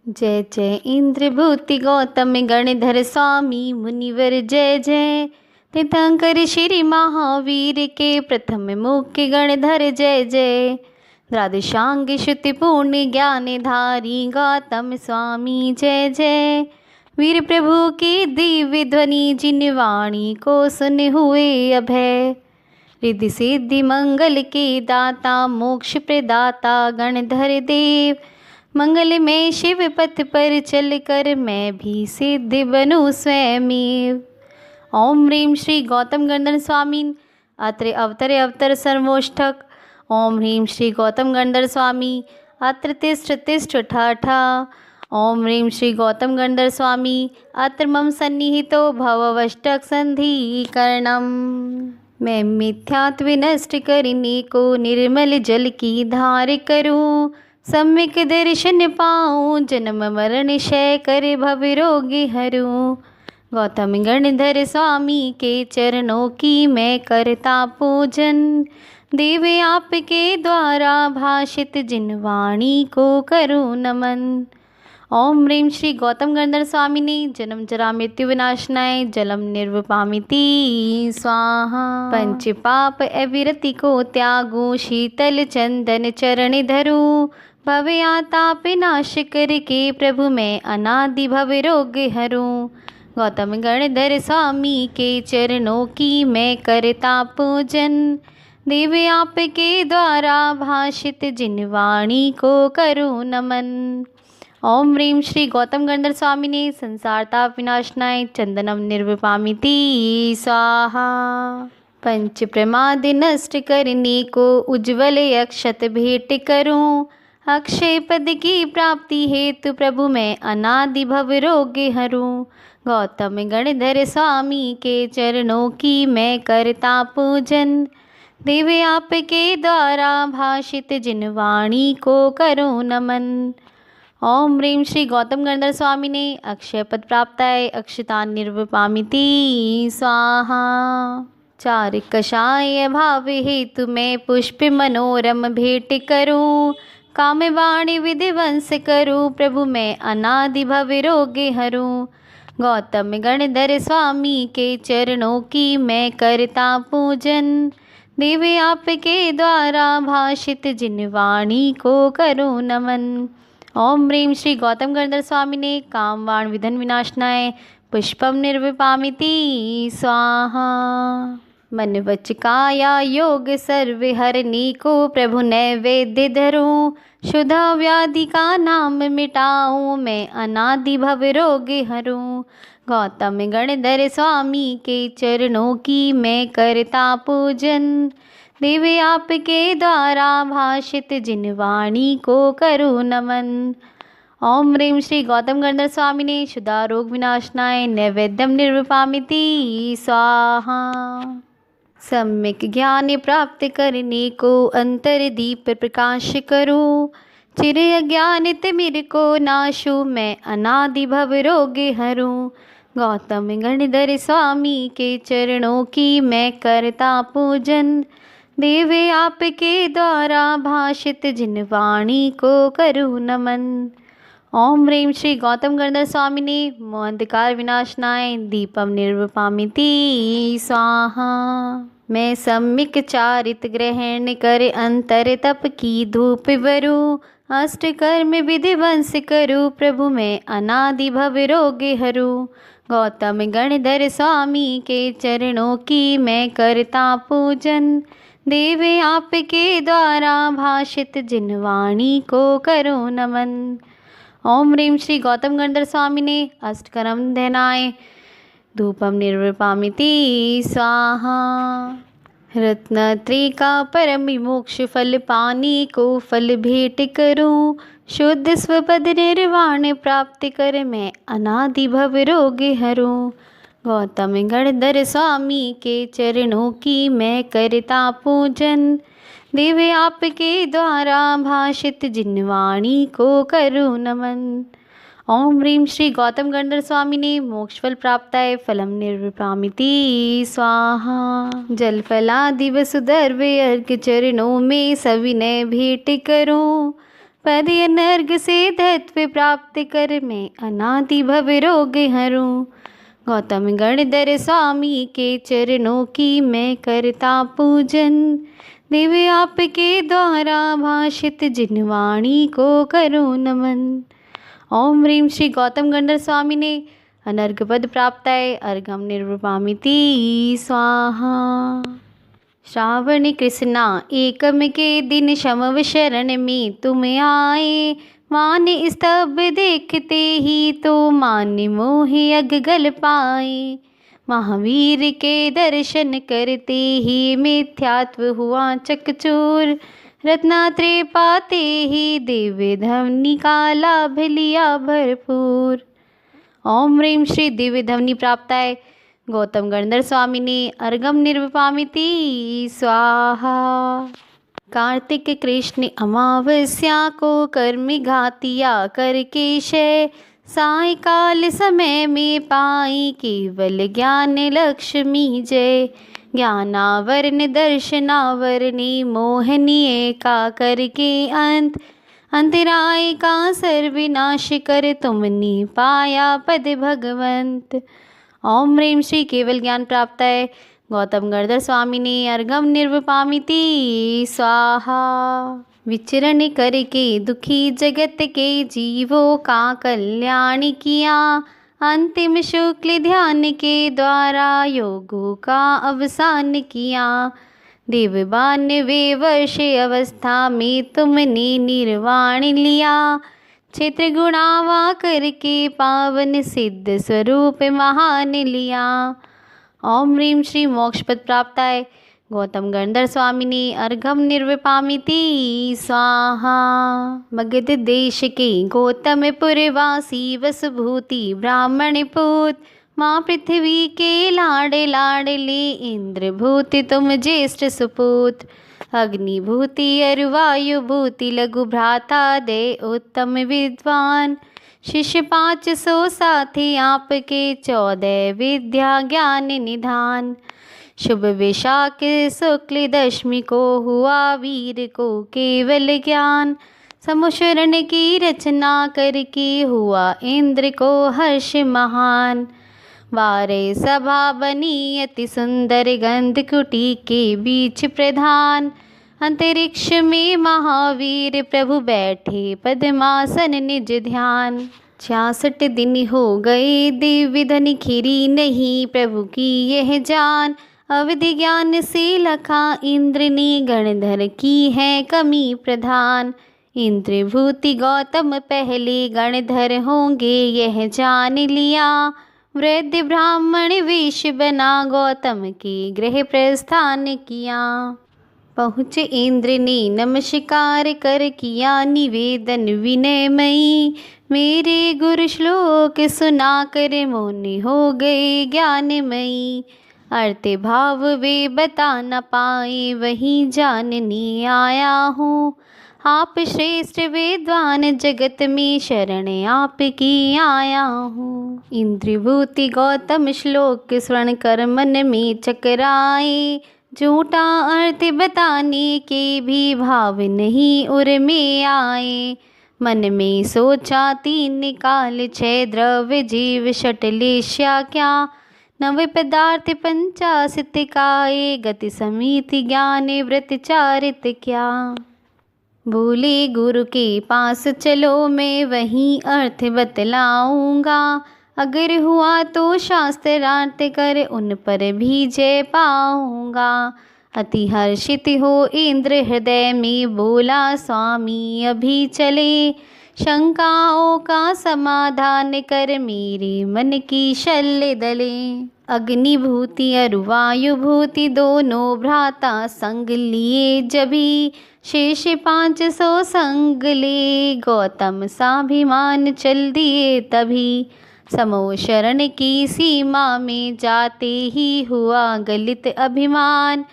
जय जय इंद्रभूति गौतम गणधर स्वामी मुनिवर जय जय। तीर्थंकर श्री महावीर के प्रथम मुख्य गणधर जय जय। द्वादशांग श्रुति पूर्ण ज्ञान धारी गौतम स्वामी जय जय। वीर प्रभु की दिव्य ध्वनि जिन वाणी को सुन हुए अभय। रिद्धि सिद्धि मंगल के दाता मोक्ष प्रदाता गणधर देव। मंगल में शिव पथ पर चल कर मैं भी सिद्ध बनूं स्वयमेव। ओम ह्रीं श्री गौतम गणधर स्वामी अत्र अवतरे अवतर सर्वोष्ठक। ओम ह्रीं श्री गौतम गणधर स्वामी अत्र तिष्ठ तिष्ठ ठाठा। ओम ह्रीं श्री गौतम गणधर स्वामी अत्र मम सन्निहितो भववष्टक संधिकरणम। मैं मिथ्यात्व नष्ट करने को निर्मल जल की धार करूं। सम्यक दर्शन पाऊं जन्म मरण क्षय कर भव रोग हरूं। गौतम गणधर स्वामी के चरणों की मैं करता पूजन। देव आपके द्वारा भाषित जिन वाणी को करूं नमन। ओम ह्रीं श्री गौतम गणधर स्वामिने जन्म जरा मृत्यु विनाशनाय जलम निर्वपामिति स्वाहा। पंच पाप अविरति को त्यागो शीतल चंदन चरण धरूं। भव आताप नाश करके प्रभु मैं अनादि भव रोग हरूं। गौतम गणधर स्वामी के चरणों की मैं करता पूजन। देव आपके द्वारा भाषित जिन वाणी को करूं नमन। ओम ह्रीं श्री गौतम गणधर स्वामिने संसार ताप विनाशनाय चंदनम निर्वपामिति स्वाहा। पंच प्रमाद नष्ट करने को उज्ज्वल अक्षत भेंट करूं। अक्षय पद की प्राप्ति हेतु प्रभु मैं अनादि भव रोग हरूं। गौतम गणधर स्वामी के चरणों की मैं करता पूजन। देव आपके द्वारा भाषित जिन वाणी को करूं नमन। ओम ह्रीं श्री गौतम गणधर स्वामिने अक्षय पद प्राप्ताय अक्षतान निर्वपामिति स्वाहा। चार कषाय भाव हेतु मैं पुष्प मनोरम भेंट करूं। काम वाणी विधिवंश करूं प्रभु मैं अनादि भव रोग हरूं। गौतम गणधर स्वामी के चरणों की मैं करता पूजन। देव आपके द्वारा भाषित जिन वाणी को करूं नमन। ओम ह्रीं श्री गौतम गणधर स्वामिने काम वाण विधन विनाशनाय पुष्पम निर्वपामिति स्वाहा। मन वच काया योग सर्व हरनी को प्रभु नैवेद्य धरूं। शुद्ध व्याधि का नाम मिटाऊं मैं अनादि भव रोग हरूं। गौतम गणधर स्वामी के चरणों की मैं करता पूजन। देव आपके द्वारा भाषित जिन वाणी को करूं नमन। ओम ह्रीं श्री गौतम गणधर स्वामिने शुद्धा रोग विनाशनाय नैवेद्यम निर्वपामिति स्वाहा। सम्यक ज्ञान प्राप्त करने को अंतर दीप प्रकाश करूं। चिर अज्ञान तिमिर को नाशूं मैं अनादि भव रोग हरूं। गौतम गणधर स्वामी के चरणों की मैं करता पूजन। देव आपके द्वारा भाषित जिन वाणी को करूं नमन। ओम ह्रीं श्री गौतम गणधर स्वामिने मोहंधकार विनाशनाय दीपम निर्वपामिति स्वाहा। मैं सम्यक चारित ग्रहण कर अंतर तप की धूप भरूं। अष्ट कर्म विधिवंश करूं प्रभु मैं अनादि भव रोग हरूं। गौतम गणधर स्वामी के चरणों की मैं करता पूजन। देव आपके द्वारा भाषित जिन वाणी को करूं नमन। ओम ह्रीं श्री गौतम गणधर स्वामिने अष्टकर्म ध्यानाय धूपम निर्वपामिति स्वाहा। रत्नत्रय का परम मोक्ष फल पाने को फल भेंट करूं। शुद्ध स्वपद निर्वाण प्राप्त कर मैं अनादि भव रोग हरूं। गौतम गणधर स्वामी के चरणों की मैं करता पूजन। देव आपके द्वारा भाषित जिन वाणी को करूं नमन। ओम ह्रीं श्री गौतम गणधर स्वामिने मोक्षफल प्राप्ताय फलम निर्वपामिति स्वाहा। जल फलादि वसुधर्व अर्घ चरणों में सविनय भेंट करूं। पद अनर्घ से धत्व प्राप्त कर मैं अनादि भव रोग हरूं। गौतम गणधर स्वामी के चरणों की मैं करता पूजन। दिव्य आपके द्वारा भाषित जिन वाणी को करो नमन। ओम ह्रीं श्री गौतम गणधर स्वामी ने अनर्घ पद प्राप्त है अर्घम निर्वपामिति स्वाहा। श्रावण कृष्णा एकम के दिन शमव शरण में तुम आए। मान स्तभ देखते ही तो मान मोहि अग गल पाए। महावीर के दर्शन करते ही मिथ्यात्व हुआ चकचूर। रत्नात्रय पाते ही दिव्य धवनी का लाभ लिया भरपूर। ओम ह्रीं श्री दिव्य धवनी प्राप्त है गौतम गणधर स्वामी ने अर्घम निर्वपामिति स्वाहा। कार्तिक कृष्ण अमावस्या को कर्म घातिया करके शय। सायकाल समय में पाई केवल ज्ञान लक्ष्मी जय। ज्ञानावरण दर्शनावरणी मोहनीय का करके अंत। अंतराय का सर्वनाश कर तुमने पाया पद भगवंत। ओम ह्रीं श्री केवल ज्ञान प्राप्त है गौतम गणधर स्वामी ने अर्घम निर्वपामिति स्वाहा। विचरण करके दुखी जगत के जीवों का कल्याण किया। अंतिम शुक्ल ध्यान के द्वारा योगों का अवसान किया। देव 92 वर्ष अवस्था में तुमने निर्वाण लिया। क्षेत्र गुणावा करके पावन सिद्ध स्वरूप महान लिया। ओम ह्रीं श्री मोक्ष पद प्राप्त है गौतम गणधर स्वामी ने अर्घम निर्वपामिति स्वाहा। मगध देश के गौतम पुरवासी वसुभूति ब्राह्मण पुत। माँ पृथ्वी के लाडे लाडले इंद्र भूति तुम ज्येष्ठ सुपूत। अग्निभूति अरुवायुभूति लघु भ्राता दे उत्तम विद्वान। शिष्य 500 साथी आपके 14 विद्या ज्ञान निधान। शुभ विशाख शुक्ल दशमी को हुआ वीर को केवल ज्ञान। समुशरण की रचना करके हुआ इंद्र को हर्ष महान। वारे सभा बनी अति सुंदर गंध कुटी के बीच प्रधान। अंतरिक्ष में महावीर प्रभु बैठे पद्मासन निज ध्यान। 66 दिन हो गए दिव्य धन खिरी नहीं प्रभु की यह जान। अवधि ज्ञान से लखा इंद्र ने गणधर की है कमी प्रधान। इंद्र भूति गौतम पहले गणधर होंगे यह जान लिया। वृद्ध ब्राह्मण वेश बना गौतम के गृह प्रस्थान किया। पहुँचे इंद्र ने नमस्कार कर किया निवेदन विनयमयी। मेरे गुरु श्लोक सुना कर मौन हो गए ज्ञानमयी। अर्थ भाव वे बता न पाए वही जानने आया हूँ। आप श्रेष्ठ विद्वान जगत में शरण आपकी आया हूँ। इंद्रभूति गौतम श्लोक स्वर्ण कर मन में चकराए। झूठा अर्थ बताने के भी भाव नहीं उर में आए। मन में सोचा 3 काल 6 द्रव्य जीव षटलेश्या क्या। 9 पदार्थ 85 काये गति समिति ज्ञान व्रत चारित क्या। बोले गुरु के पास चलो मैं वहीं अर्थ बतलाऊंगा। अगर हुआ तो शास्त्रार्थ कर उन पर भी जय पाऊंगा। अति हर्षित हो इंद्र हृदय में बोला स्वामी अभी चले। शंकाओं का समाधान कर मेरे मन की शल्य दले। अग्निभूति अरुवायुभूति दोनों भ्राता संग लिए जभी। शेष 500 संग ले गौतम साभिमान चल दिए तभी। समो शरण की सीमा में जाते ही हुआ गलित अभिमान।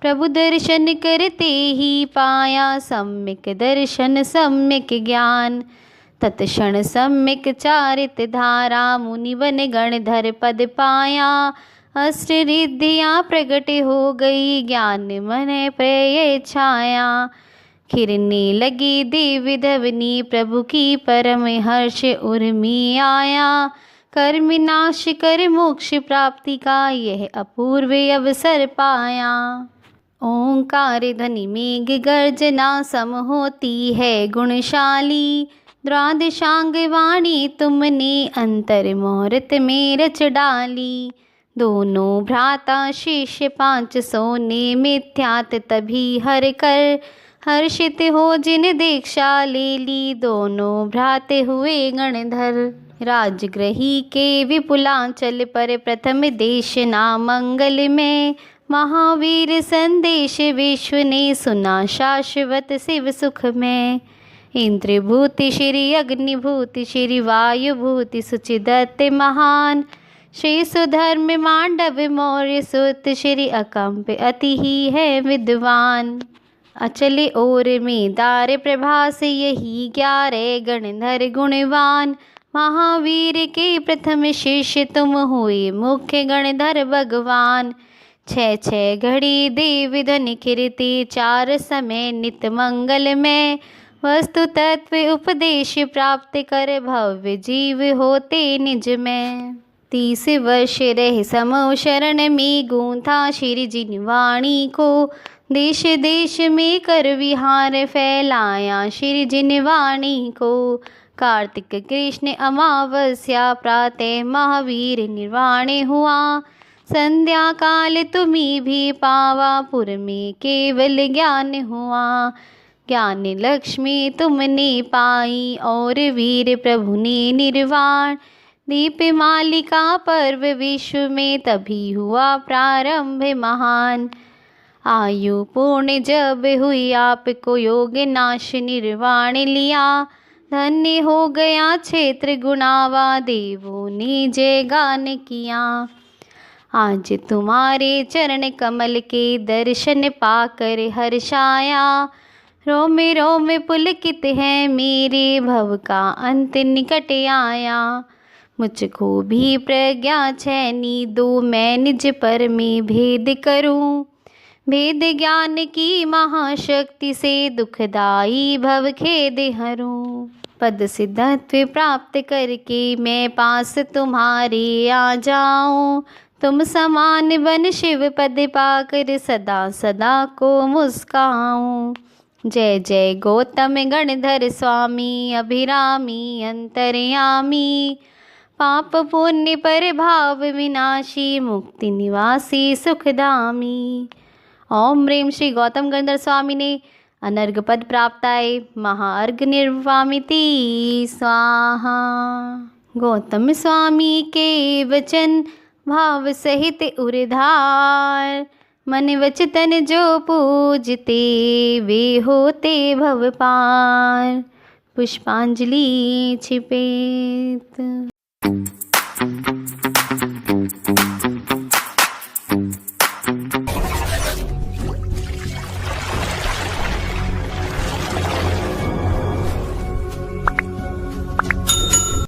प्रभु दर्शन करते ही पाया सम्यक दर्शन सम्यक ज्ञान। तत्क्षण सम्यक चारित धारा मुनिवन गणधर पद पाया। अष्ट रिद्धियाँ प्रकट हो गई ज्ञान मन प्रय छाया। खिरने लगी देवी धवनी, प्रभु की परम हर्ष उर्मी आया। कर्म नाश कर मोक्ष प्राप्ति का, यह अपूर्व अवसर पाया। ओंकार ध्वनि मेघ गर्जना, सम होती है गुणशाली। द्वादशांग वाणी तुमने, अंतर मुहूर्त में रच डाली। दोनों भ्राता शिष्य 500 ने, मिथ्यात तभी हर कर। हर्षित हो जिन दीक्षा ले ली, दोनों भ्राते हुए गणधर। राजगृही के विपुलांचल पर, प्रथम देश ना मंगल में। महावीर संदेश विश्व ने, सुना शाश्वत शिव सुख में। इंद्र भूति श्री अग्निभूति, श्री वायुभूति सुचिदत्त महान। श्री सुधर्म मांडव मौर्य सुत, श्री अकंप अति ही है विद्वान। अचले और में दार प्रभास, यही 11 गणधर गुणवान। महावीर के प्रथम शिष्य तुम हुए, मुख्य गणधर भगवान। 6 घड़ी देव ध्वनि कीर्ति, 4 समय नित मंगल में। वस्तु तत्व उपदेश प्राप्त कर, भव्य जीव होते निज में। 30 वर्ष रह समो शरण में, गूंथा श्री जिन वाणी को। देश देश में कर विहार, फैलाया श्री जिन वाणी को। कार्तिक कृष्ण अमावस्या, प्रातः महावीर निर्वाण हुआ। संध्या काल तुम्हें भी पावा, पुर में केवल ज्ञान हुआ। ज्ञान लक्ष्मी तुमने पाई, और वीर प्रभु ने निर्वाण। दीप मालिका पर्व विश्व में, तभी हुआ प्रारंभ महान। आयु पूर्ण जब हुई, आपको योग नाश निर्वाण लिया। धन्य हो गया क्षेत्र गुणावा, देवों ने जय गान किया। आज तुम्हारे चरण कमल के, दर्शन पाकर हर्षाया। रोम रोम पुलकित है मेरे, भव का अंत निकट आया। मुझको भी प्रज्ञा छैनी दो, मैं निज पर में भेद करूं। भेद ज्ञान की महाशक्ति से, दुखदाई भव खेद हरूं। पद सिद्धत्व प्राप्त करके, मैं पास तुम्हारे आ जाऊं। तुम समान बन शिव पद पाकर, सदा सदा को मुस्काऊं। जय जय गौतम गणधर स्वामी, अभिरामी अंतर्यामी। पाप पुण्य पर भाव विनाशी, मुक्ति निवासी सुखधामी। ओम ह्रीं श्री गौतम गणधर स्वामी ने अनर्घ पद प्राप्ताय, महाअर्घ निर्वामिति स्वाहा। गौतम स्वामी के वचन, भाव सहित उर्धार। मन वच तन जो पूजते, वे होते भव पार। पुष्पांजलि छिपेत।